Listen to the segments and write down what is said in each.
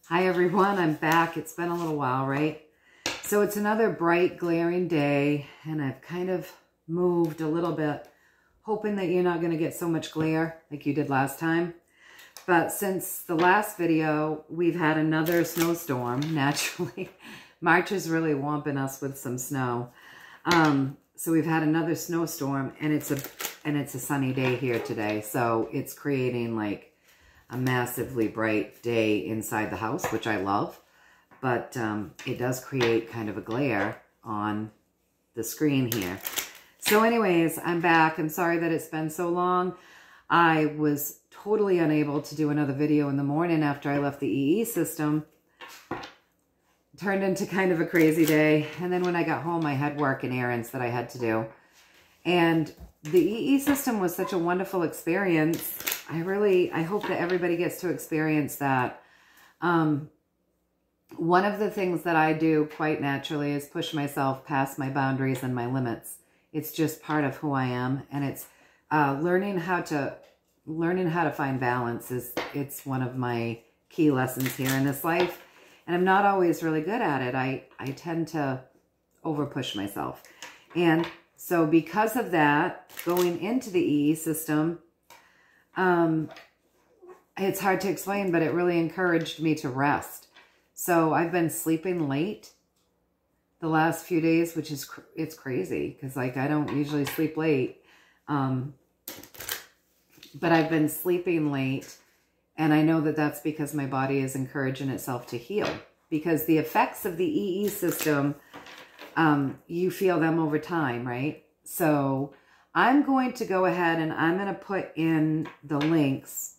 Hi everyone, I'm back. It's been a little while, right? So it's another bright, glaring day, and I've kind of moved a little bit, hoping that you're not going to get so much glare like you did last time. But since the last video, we've had another snowstorm, naturally. March is really whomping us with some snow. So we've had another snowstorm, and it's a sunny day here today. So it's creating like a massively bright day inside the house, which I love. But it does create kind of a glare on the screen here. So anyways, I'm back. I'm sorry that it's been so long. I was totally unable to do another video in the morning after I left the EESystem. Turned into kind of a crazy day. And then when I got home, I had work and errands that I had to do. And the EESystem was such a wonderful experience. I hope that everybody gets to experience that. One of the things that I do quite naturally is push myself past my boundaries and my limits. It's just part of who I am, and it's learning how to find balance it's one of my key lessons here in this life. And I'm not always really good at it. I tend to over push myself. And so because of that, going into the EESystem, it's hard to explain, but it really encouraged me to rest. So I've been sleeping late the last few days, which is, it's crazy because like I don't usually sleep late. But I've been sleeping late, and I know that that's because my body is encouraging itself to heal, because the effects of the EESystem, you feel them over time, right? So I'm going to go ahead and I'm going to put in the links,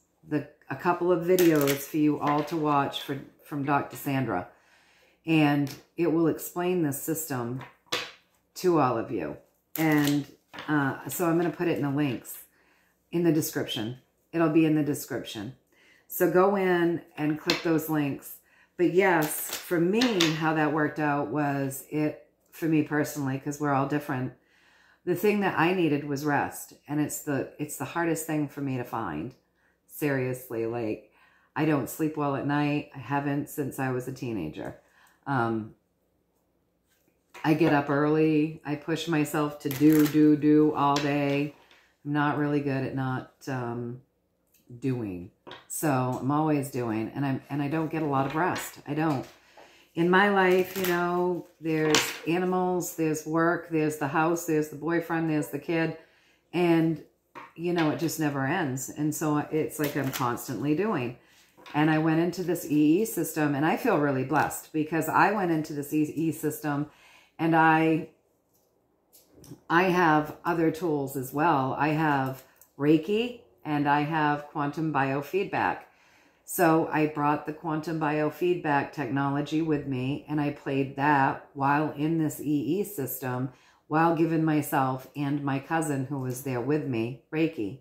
a couple of videos for you all to watch from Dr. Sandra. And it will explain this system to all of you. And so I'm going to put it in the links in the description. It'll be in the description. So go in and click those links. But yes, for me, how that worked out was for me personally, because we're all different, the thing that I needed was rest. And it's the hardest thing for me to find. Seriously, like I don't sleep well at night. I haven't since I was a teenager. I get up early. I push myself to do all day. I'm not really good at not doing. So I'm always doing, and I don't get a lot of rest. I don't. In my life, you know, there's animals, there's work, there's the house, there's the boyfriend, there's the kid, and you know, it just never ends. And so it's like I'm constantly doing. And I went into this EESystem, and I feel really blessed because I went into this EESystem, and I have other tools as well. I have Reiki, and I have quantum biofeedback. So I brought the quantum biofeedback technology with me, and I played that while in this EESystem, while giving myself and my cousin who was there with me Reiki.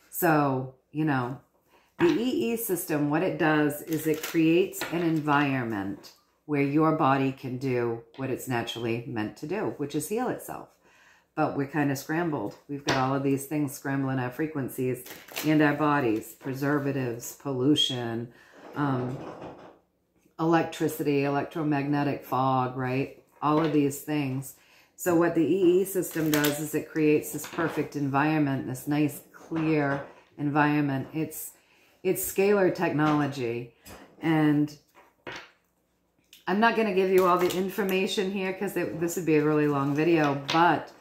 So, you know, the EESystem, what it does is it creates an environment where your body can do what it's naturally meant to do, which is heal itself. But we're kind of scrambled. We've got all of these things scrambling our frequencies and our bodies, preservatives, pollution, electricity, electromagnetic fog, right? All of these things. So what the EESystem does is it creates this perfect environment, this nice, clear environment. It's scalar technology. And I'm not going to give you all the information here because this would be a really long video, but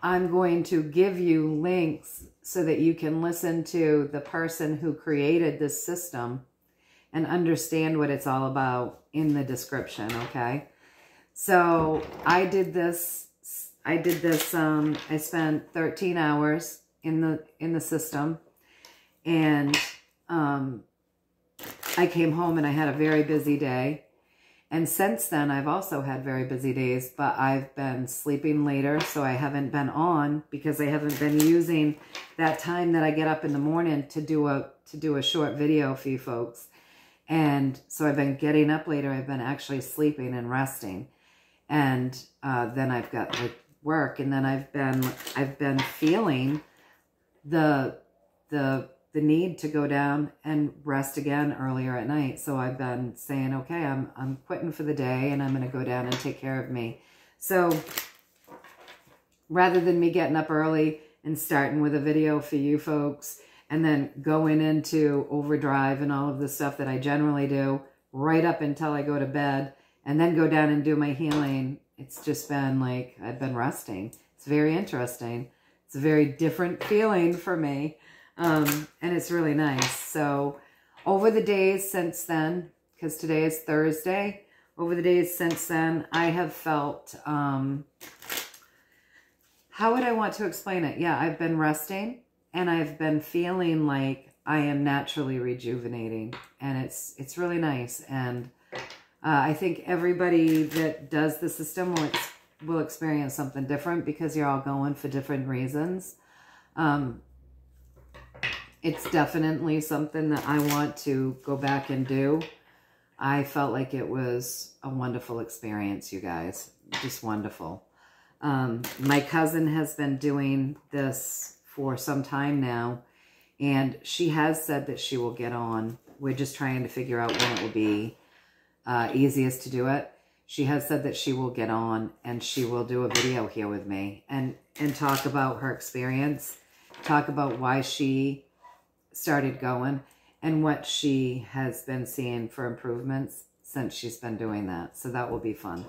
I'm going to give you links so that you can listen to the person who created this system and understand what it's all about in the description, okay? So I did this, I spent 13 hours in the system, and I came home and I had a very busy day. And since then, I've also had very busy days, but I've been sleeping later, so I haven't been on because I haven't been using that time that I get up in the morning to do a short video for you folks. And so I've been getting up later. I've been actually sleeping and resting. And then I've got like work, and then I've been feeling the the need to go down and rest again earlier at night. So I've been saying, okay, I'm quitting for the day and I'm going to go down and take care of me. So rather than me getting up early and starting with a video for you folks and then going into overdrive and all of the stuff that I generally do right up until I go to bed and then go down and do my healing, it's just been like I've been resting. It's very interesting. It's a very different feeling for me. And it's really nice. So over the days since then, because today is Thursday, over the days since then, I have felt, how would I want to explain it? Yeah, I've been resting and I've been feeling like I am naturally rejuvenating, and it's really nice. And I think everybody that does the system will experience something different because you're all going for different reasons. It's definitely something that I want to go back and do. I felt like it was a wonderful experience, you guys. Just wonderful. My cousin has been doing this for some time now, and she has said that she will get on. We're just trying to figure out when it will be easiest to do it. She has said that she will get on and she will do a video here with me and talk about her experience, talk about why she started going and what she has been seeing for improvements since she's been doing that. So that will be fun.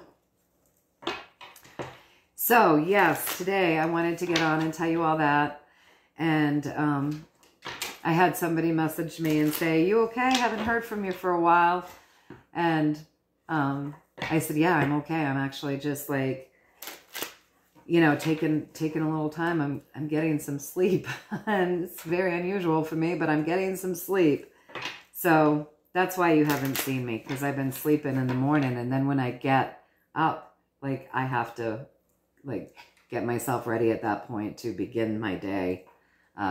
So yes, today I wanted to get on and tell you all that. And I had somebody message me and say, "You okay? Haven't heard from you for a while." And I said, "Yeah, I'm okay. I'm actually just like, you know, taking a little time. I'm getting some sleep." And it's very unusual for me, but I'm getting some sleep. So that's why you haven't seen me, because I've been sleeping in the morning, and then when I get up, like, I have to like get myself ready at that point to begin my day.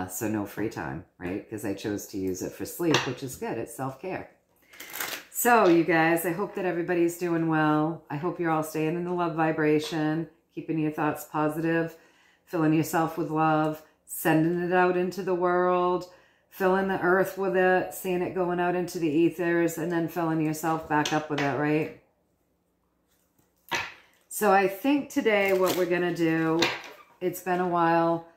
So no free time, right? Because I chose to use it for sleep, which is good. It's self-care. So you guys, I hope that everybody's doing well. I hope you're all staying in the love vibration, keeping your thoughts positive, filling yourself with love, sending it out into the world, filling the earth with it, seeing it going out into the ethers, and then filling yourself back up with it, right? So I think today what we're going to do, it's been a while.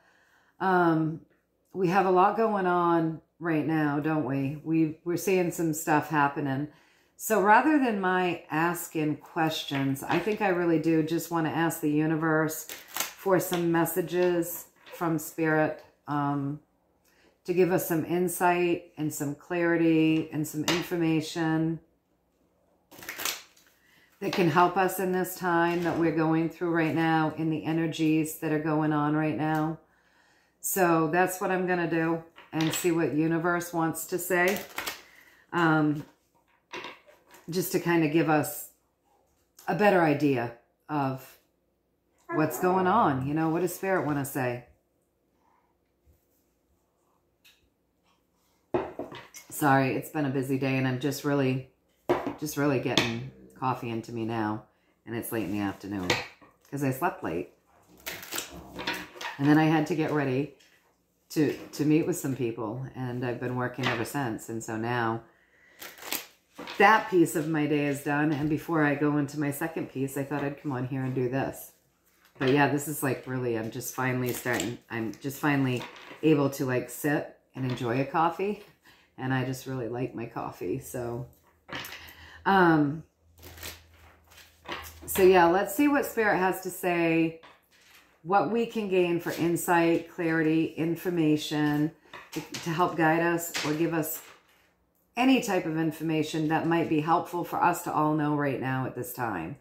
We have a lot going on right now, don't we? We're seeing some stuff happening. So rather than my asking questions, I think I really do just want to ask the universe for some messages from Spirit, to give us some insight and some clarity and some information that can help us in this time that we're going through right now, in the energies that are going on right now. So that's what I'm going to do, and see what universe wants to say. Just to kind of give us a better idea of what's going on. You know, what does Spirit want to say? Sorry, it's been a busy day, and I'm just really getting coffee into me now, and it's late in the afternoon because I slept late. And then I had to get ready to meet with some people, and I've been working ever since. And so now that piece of my day is done, and before I go into my second piece, I thought I'd come on here and do this. But yeah, this is like really, I'm just finally able to like sit and enjoy a coffee, and I just really like my coffee. So so yeah, let's see what Spirit has to say, what we can gain for insight, clarity, information to help guide us or give us any type of information that might be helpful for us to all know right now at this time.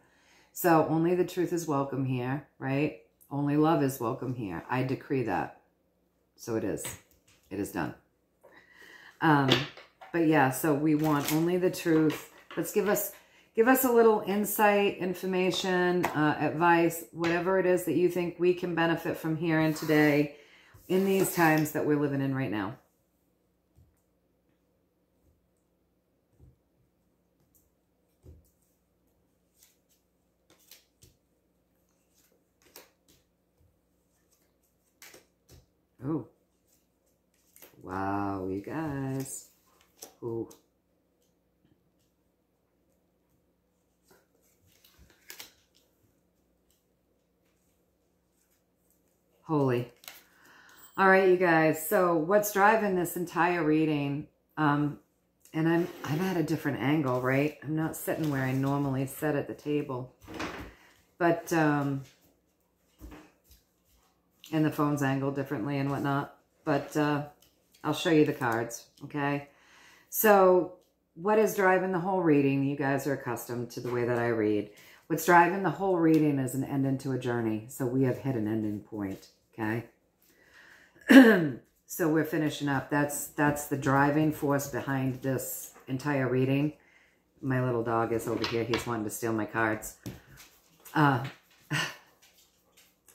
So only the truth is welcome here, right? Only love is welcome here. I decree that. So it is. It is done. But yeah, so we want only the truth. Let's give us a little insight, information, advice, whatever it is that you think we can benefit from here and today in these times that we're living in right now. Oh, wow, you guys. Ooh. Holy. All right, you guys. So what's driving this entire reading, and I'm at a different angle, right? I'm not sitting where I normally sit at the table. But, and the phone's angled differently and whatnot. But I'll show you the cards, okay? So what is driving the whole reading? You guys are accustomed to the way that I read. What's driving the whole reading is an end into a journey. So we have hit an ending point, okay? So we're finishing up. That's the driving force behind this entire reading. My little dog is over here. He's wanting to steal my cards.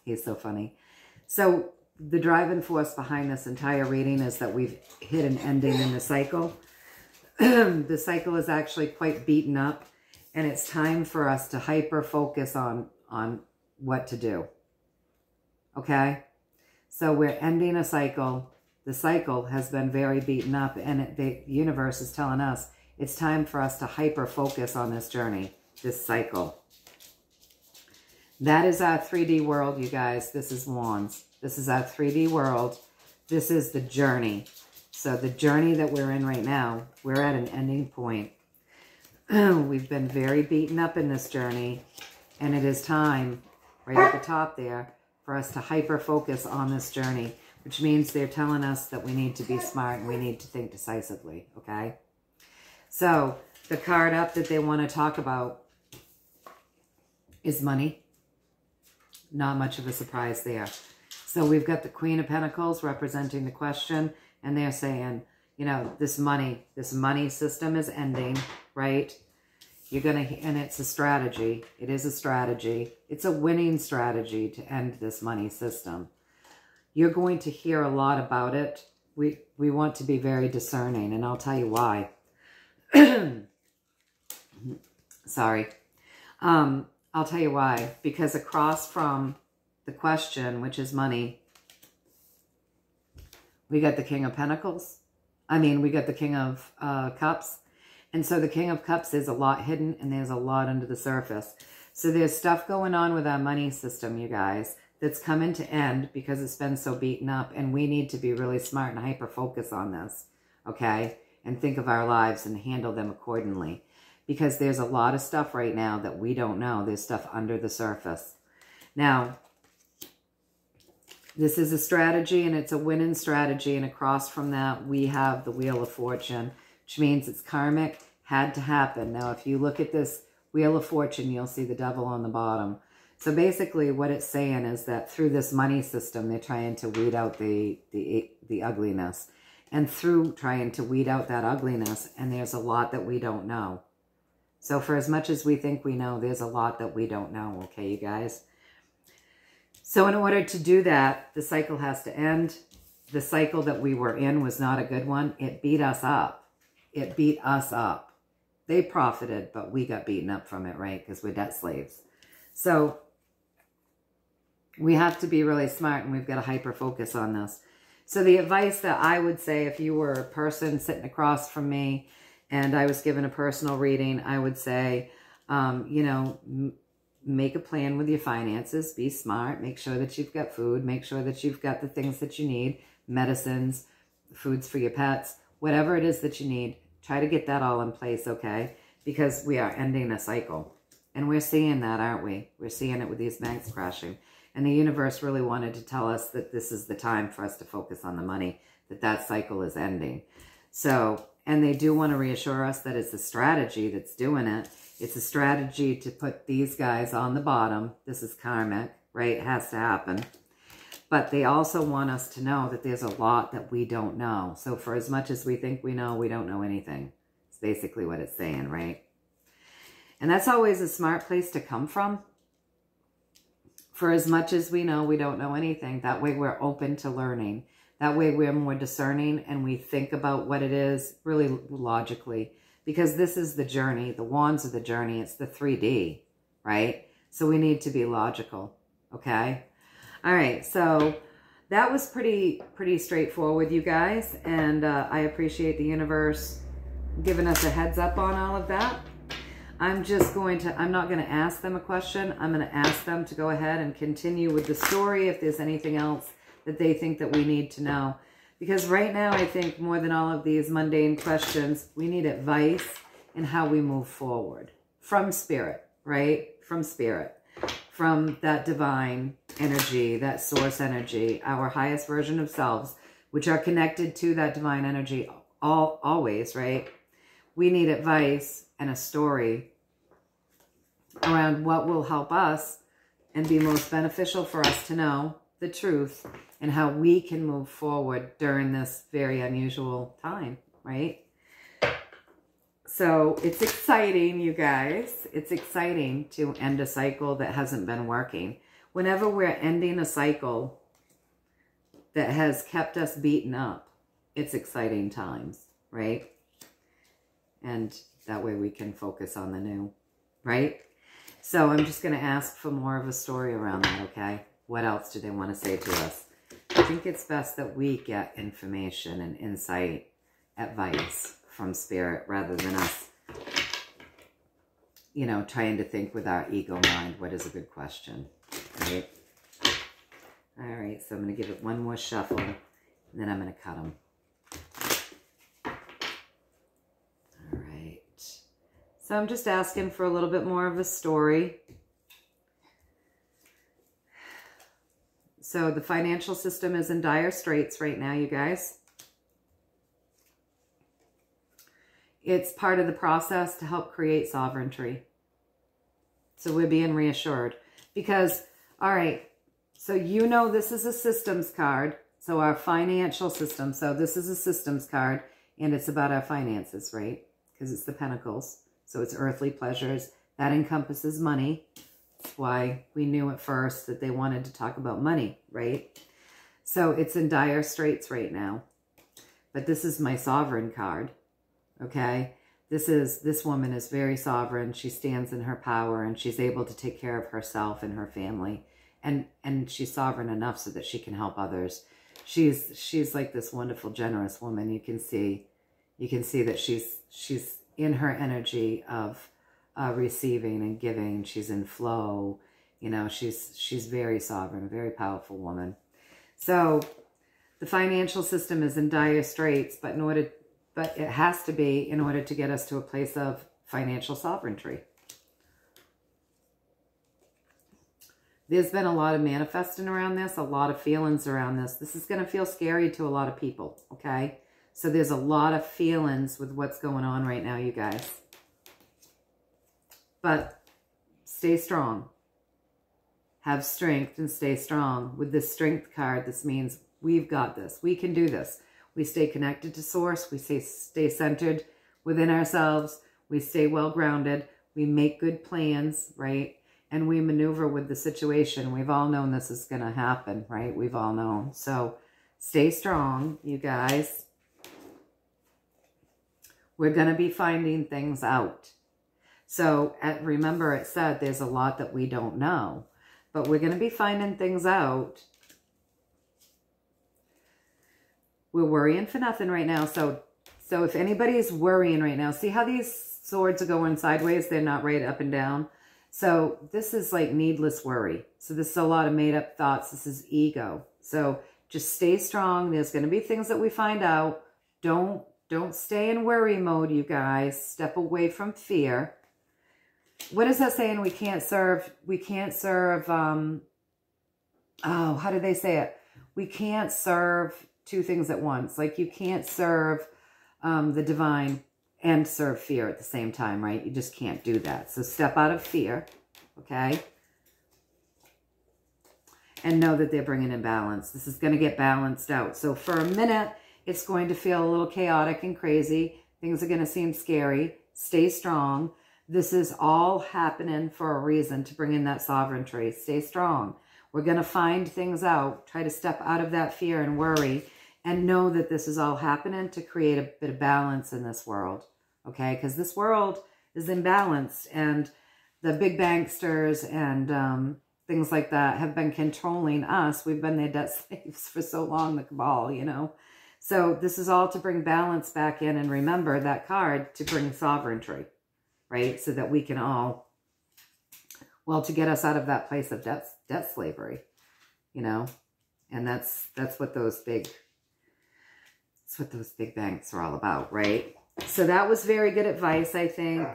He's so funny. So the driving force behind this entire reading is that we've hit an ending in the cycle. The cycle is actually quite beaten up, and it's time for us to hyper focus on what to do. Okay? So we're ending a cycle. The cycle has been very beaten up, and the universe is telling us it's time for us to hyper focus on this journey, this cycle. That is our 3D world, you guys. This is Wands. This is our 3D world. This is the journey. So the journey that we're in right now, we're at an ending point. We've been very beaten up in this journey, and it is time, right at the top there, for us to hyper-focus on this journey, which means they're telling us that we need to be smart and we need to think decisively, okay? So the card up that they want to talk about is money. Not much of a surprise there. So we've got the Queen of Pentacles representing the question, and they're saying, you know, this money system is ending, right? You're going to, and it's a strategy. It is a strategy. It's a winning strategy to end this money system. You're going to hear a lot about it. We want to be very discerning, and I'll tell you why. Sorry. I'll tell you why. Because across from the question, which is money, we got the King of Pentacles. We got the King of Cups. And so the King of Cups, there's a lot hidden and there's a lot under the surface. So there's stuff going on with our money system, you guys, that's coming to end because it's been so beaten up, and we need to be really smart and hyper-focus on this, okay? And think of our lives and handle them accordingly. Because there's a lot of stuff right now that we don't know. There's stuff under the surface. Now, this is a strategy, and it's a winning strategy, and across from that, we have the Wheel of Fortune, which means it's karmic, had to happen. Now, if you look at this Wheel of Fortune, you'll see the devil on the bottom. So basically what it's saying is that through this money system, they're trying to weed out the ugliness. And through trying to weed out that ugliness, and there's a lot that we don't know. So for as much as we think we know, there's a lot that we don't know, okay, you guys? So in order to do that, the cycle has to end. The cycle that we were in was not a good one. It beat us up. It beat us up. They profited, but we got beaten up from it, right? Because we're debt slaves. So we have to be really smart, and we've got to hyper-focus on this. So the advice that I would say, if you were a person sitting across from me and I was given a personal reading, I would say, you know, make a plan with your finances. Be smart. Make sure that you've got food. Make sure that you've got the things that you need. Medicines, foods for your pets, whatever it is that you need. Try to get that all in place, okay? Because we are ending a cycle. And we're seeing that, aren't we? We're seeing it with these banks crashing. And the universe really wanted to tell us that this is the time for us to focus on the money, that cycle is ending. So, and they do want to reassure us that it's a strategy that's doing it. It's a strategy to put these guys on the bottom. This is karmic, right? It has to happen. But they also want us to know that there's a lot that we don't know. So for as much as we think we know, we don't know anything. It's basically what it's saying, right? And that's always a smart place to come from. For as much as we know, we don't know anything. That way we're open to learning. That way we're more discerning, and we think about what it is really logically. Because this is the journey. The wands are the journey. It's the 3D, right? So we need to be logical, okay? All right, so that was pretty straightforward, you guys. And I appreciate the universe giving us a heads up on all of that. I'm not going to ask them a question. I'm going to ask them to go ahead and continue with the story if there's anything else that they think that we need to know. Because right now, I think more than all of these mundane questions, we need advice in how we move forward from spirit, right? From spirit, from that divine energy, that source energy, our highest version of selves, which are connected to that divine energy always, right? We need advice and a story around what will help us and be most beneficial for us to know the truth and how we can move forward during this very unusual time, right? So it's exciting, you guys. It's exciting to end a cycle that hasn't been working. Whenever we're ending a cycle that has kept us beaten up, it's exciting times, right? And that way we can focus on the new, right? So I'm just going to ask for more of a story around that, okay? What else do they want to say to us? I think it's best that we get information and insight, advice from spirit rather than us, you know, trying to think with our ego mind, what is a good question, right? All right, so I'm going to give it one more shuffle, and then I'm going to cut them. All right. So I'm just asking for a little bit more of a story. So the financial system is in dire straits right now, you guys. It's part of the process to help create sovereignty. So we're being reassured. Because, all right, so you know this is a systems card. So our financial system. So this is a systems card, and it's about our finances, right? Because it's the pentacles. So it's earthly pleasures. That encompasses money. That's why we knew at first that they wanted to talk about money, right? So it's in dire straits right now. But this is my sovereign card, okay? This woman is very sovereign. She stands in her power, and she's able to take care of herself and her family. And she's sovereign enough so that she can help others. She's like this wonderful, generous woman. You can see that she's in her energy of receiving and giving. She's in flow. You know, she's very sovereign, a very powerful woman. So the financial system is in dire straits, but it has to be in order to get us to a place of financial sovereignty. There's been a lot of manifesting around this, a lot of feelings around this. This is going to feel scary to a lot of people, okay? So there's a lot of feelings with what's going on right now, you guys. But stay strong. Have strength and stay strong. With this strength card, this means we've got this. We can do this. We stay connected to source. We stay centered within ourselves. We stay well grounded. We make good plans, right? And we maneuver with the situation. We've all known this is going to happen, right? We've all known. So stay strong, you guys. We're going to be finding things out. So remember, it said there's a lot that we don't know. But we're going to be finding things out. We're worrying for nothing right now. So if anybody's worrying right now, see how these swords are going sideways? They're not right up and down. So this is like needless worry. So this is a lot of made up thoughts. This is ego. So just stay strong. There's going to be things that we find out. Don't stay in worry mode, you guys. Step away from fear. What is that saying? We can't serve, oh, how did they say it? We can't serve two things at once. Like you can't serve the divine and serve fear at the same time, right? You just can't do that. So step out of fear, okay? And know that they're bringing in balance. This is going to get balanced out. So for a minute, it's going to feel a little chaotic and crazy. Things are going to seem scary. Stay strong. This is all happening for a reason, to bring in that sovereignty. Stay strong. We're going to find things out. Try to step out of that fear and worry. And know that this is all happening to create a bit of balance in this world, okay? Because this world is imbalanced, and the big banksters and things like that have been controlling us. We've been their debt slaves for so long, the cabal, you know. So this is all to bring balance back in, and remember that card to bring sovereignty, right? So that we can all, well, to get us out of that place of debt slavery, you know. And that's what those big banks are all about, right? So that was very good advice, I think.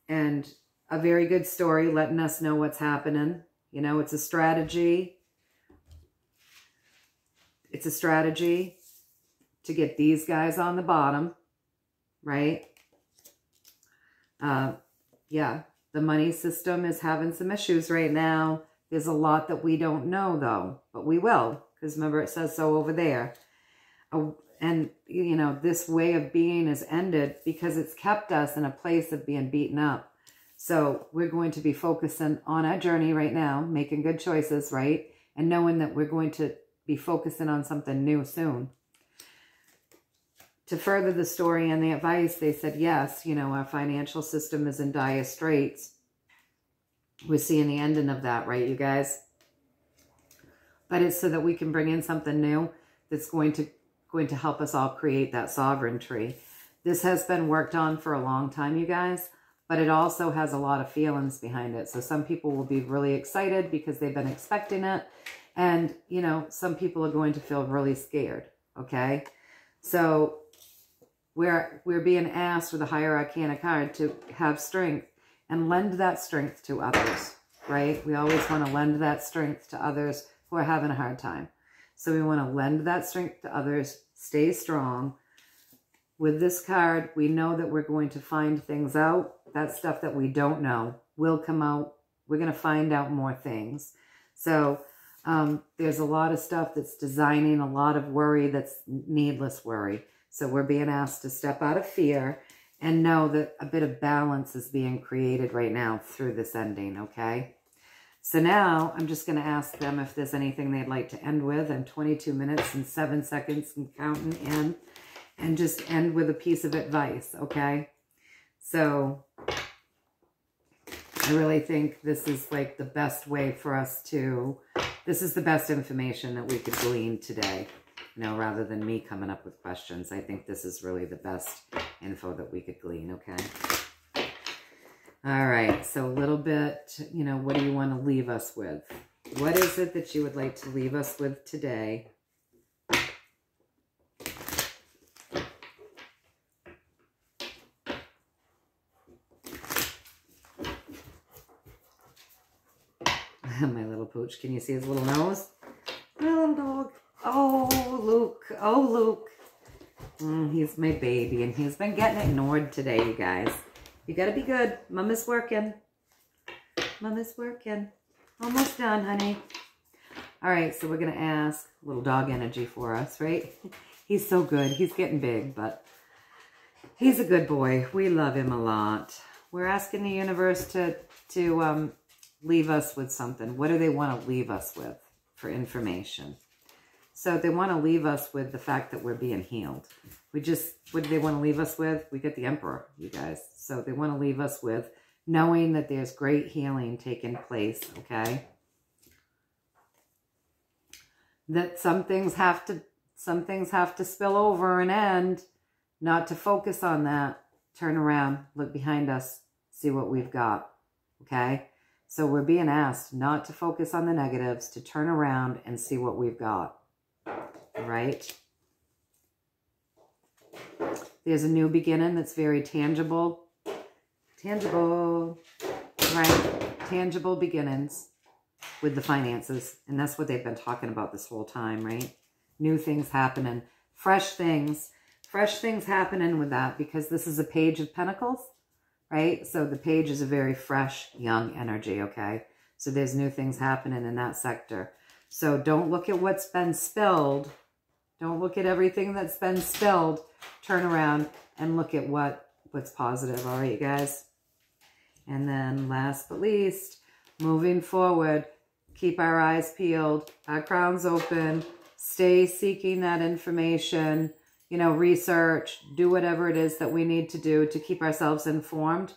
And a very good story letting us know what's happening. You know, it's a strategy. It's a strategy to get these guys on the bottom, right? Yeah, the money system is having some issues right now. There's a lot that we don't know, though, but we will, because remember, it says so over there. And, you know, this way of being is ended because it's kept us in a place of being beaten up. So we're going to be focusing on our journey right now, making good choices, right? And knowing that we're going to be focusing on something new soon. To further the story and the advice, they said, yes, you know, our financial system is in dire straits. We're seeing the ending of that, right, you guys? But it's so that we can bring in something new that's going to help us all create that sovereignty. This has been worked on for a long time, you guys, but it also has a lot of feelings behind it. So some people will be really excited because they've been expecting it. And, you know, some people are going to feel really scared, okay? So we're being asked with a higher arcana card to have strength and lend that strength to others, right? We always want to lend that strength to others who are having a hard time. So we want to lend that strength to others, stay strong. With this card, we know that we're going to find things out. That stuff that we don't know will come out. We're going to find out more things. So there's a lot of stuff that's designing a lot of worry that's needless worry. So we're being asked to step out of fear and know that a bit of balance is being created right now through this ending, okay? So now I'm just going to ask them if there's anything they'd like to end with. I'm 22 minutes and 7 seconds and counting in. And just end with a piece of advice, okay? So I really think this is like the best way for us to, this is the best information that we could glean today. You know, rather than me coming up with questions, I think this is really the best info that we could glean, okay? All right, so a little bit, you know, what do you want to leave us with? What is it that you would like to leave us with today? My little pooch, can you see his little nose? My little dog. Oh, Luke. Oh, Luke. He's my baby, and he's been getting ignored today, you guys. You gotta be good. Mama's working. Mama's working. Almost done, honey. All right, so we're gonna ask a little dog energy for us, right? He's so good. He's getting big, but he's a good boy. We love him a lot. We're asking the universe to leave us with something. What do they want to leave us with for information? So they want to leave us with the fact that we're being healed. What do they want to leave us with? We get the Emperor, you guys. So they want to leave us with knowing that there's great healing taking place, okay? That some things have to spill over and end, not to focus on that. Turn around, look behind us, see what we've got, okay? So we're being asked not to focus on the negatives, to turn around and see what we've got, right? There's a new beginning that's very tangible. Tangible, right? Tangible beginnings with the finances. And that's what they've been talking about this whole time, right? New things happening, fresh things happening with that, because this is a Page of Pentacles. Right? So the page is a very fresh, young energy, okay? So there's new things happening in that sector. So don't look at what's been spilled. Don't look at everything that's been spilled. Turn around and look at what's positive, all right, you guys? And then last but least, moving forward, keep our eyes peeled, our crowns open, stay seeking that information, you know, research, do whatever it is that we need to do to keep ourselves informed.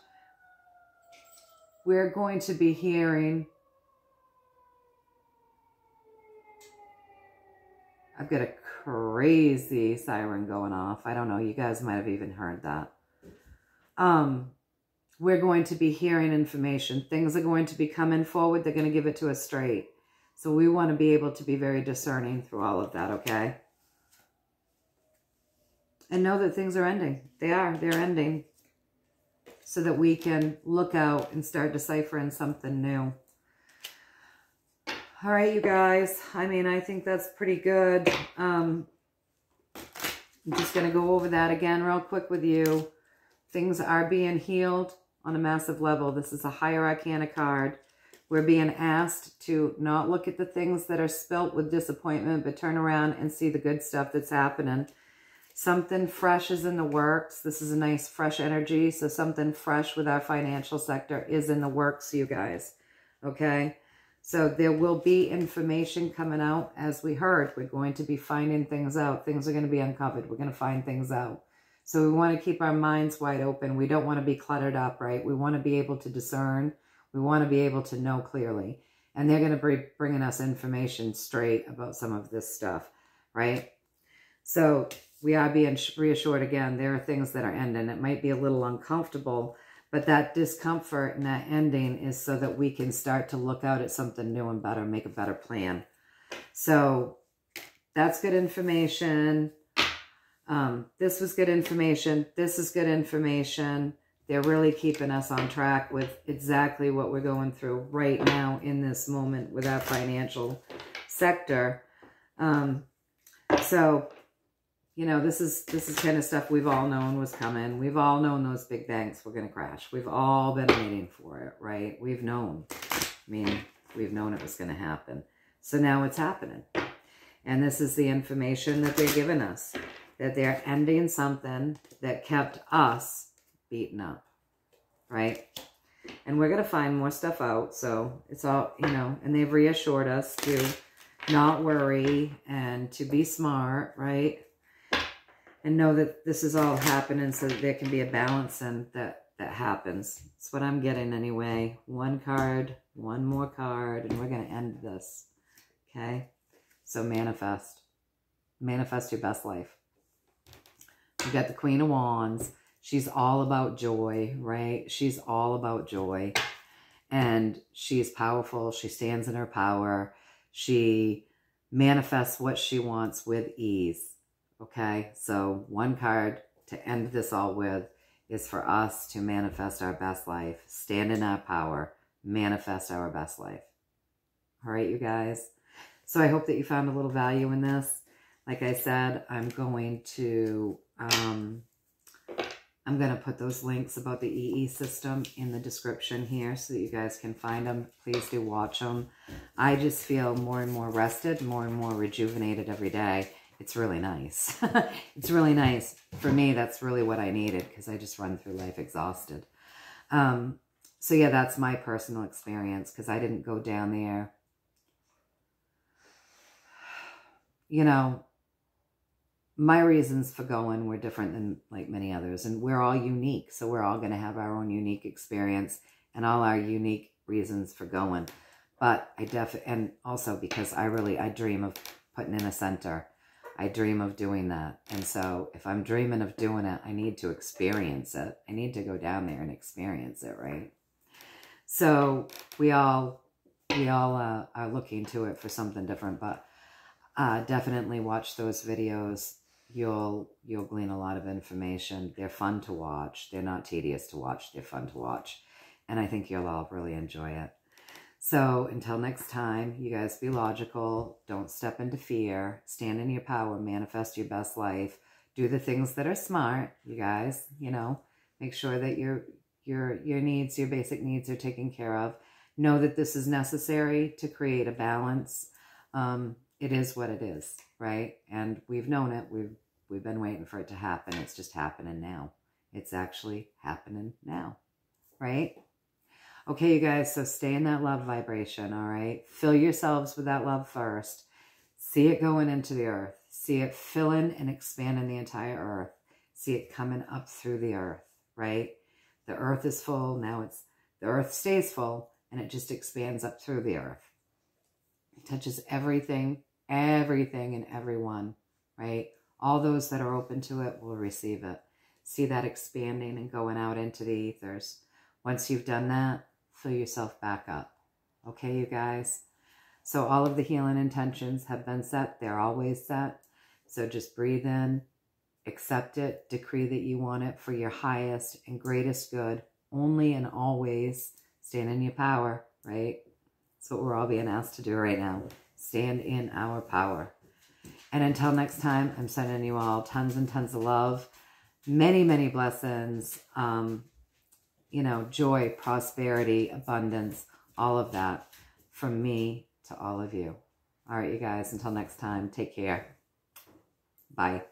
We're going to be hearing I've got a crazy siren going off. I don't know. You guys might have even heard that. We're going to be hearing information. Things are going to be coming forward. They're going to give it to us straight. So we want to be able to be very discerning through all of that, okay? And know that things are ending. They're ending. So that we can look out and start deciphering something new. All right, you guys. I mean, I think that's pretty good. I'm just going to go over that again real quick with you. Things are being healed on a massive level. This is a higher arcana card. We're being asked to not look at the things that are spelt with disappointment, but turn around and see the good stuff that's happening. Something fresh is in the works. This is a nice fresh energy. So something fresh with our financial sector is in the works, you guys. Okay? So there will be information coming out, as we heard. We're going to be finding things out. Things are going to be uncovered. We're going to find things out. So we want to keep our minds wide open. We don't want to be cluttered up, right? We want to be able to discern. We want to be able to know clearly. And they're going to be bringing us information straight about some of this stuff, right? So we are being reassured again. There are things that are ending. It might be a little uncomfortable, but that discomfort and that ending is so that we can start to look out at something new and better, make a better plan. So that's good information. This was good information. This is good information. They're really keeping us on track with exactly what we're going through right now in this moment with our financial sector. So, you know, this is kind of stuff we've all known was coming. We've all known those big banks were going to crash. We've all been waiting for it, right? We've known. I mean, we've known it was going to happen. So now it's happening. And this is the information that they're giving us. That they're ending something that kept us beaten up, right? And we're going to find more stuff out. So it's all, you know, and they've reassured us to not worry and to be smart, right? And know that this is all happening so that there can be a balance and that happens. That's what I'm getting anyway. One card, one more card, and we're going to end this, okay? So manifest. Manifest your best life. You got the Queen of Wands. She's all about joy, right? She's all about joy. And she's powerful. She stands in her power. She manifests what she wants with ease. Okay? So one card to end this all with is for us to manifest our best life. Stand in our power. Manifest our best life. All right, you guys? So I hope that you found a little value in this. Like I said, I'm going to put those links about the EESystem in the description here so that you guys can find them. Please do watch them. I just feel more and more rested, more and more rejuvenated every day. It's really nice. It's really nice. For me, that's really what I needed because I just run through life exhausted. So yeah, that's my personal experience because I didn't go down there. You know, my reasons for going were different than like many others, and we're all unique. So we're all going to have our own unique experience and all our unique reasons for going. But and also because I dream of putting in a center. I dream of doing that. And so if I'm dreaming of doing it, I need to experience it. I need to go down there and experience it, right? So we all are looking to it for something different, but definitely watch those videos. You'll glean a lot of information. They're fun to watch. They're not tedious to watch. They're fun to watch. And I think you'll all really enjoy it. So until next time, you guys be logical. Don't step into fear. Stand in your power. Manifest your best life. Do the things that are smart, you guys. You know, make sure that your needs, your basic needs are taken care of. Know that this is necessary to create a balance. It is what it is, right? And we've known it. We've been waiting for it to happen. It's just happening now. It's actually happening now, right? Okay, you guys, so stay in that love vibration, all right? Fill yourselves with that love first. See it going into the earth. See it filling and expanding the entire earth. See it coming up through the earth, right? The earth is full. Now the earth stays full, and it just expands up through the earth. It touches everything everything and everyone, right? All those that are open to it will receive it. See that expanding and going out into the ethers. Once you've done that, fill yourself back up. Okay, you guys? So all of the healing intentions have been set. They're always set. So just breathe in, accept it, decree that you want it for your highest and greatest good, only and always. Stand in your power, right? That's what we're all being asked to do right now. Stand in our power. And until next time, I'm sending you all tons and tons of love. Many, many blessings. You know, joy, prosperity, abundance, all of that from me to all of you. All right, you guys, until next time, take care. Bye.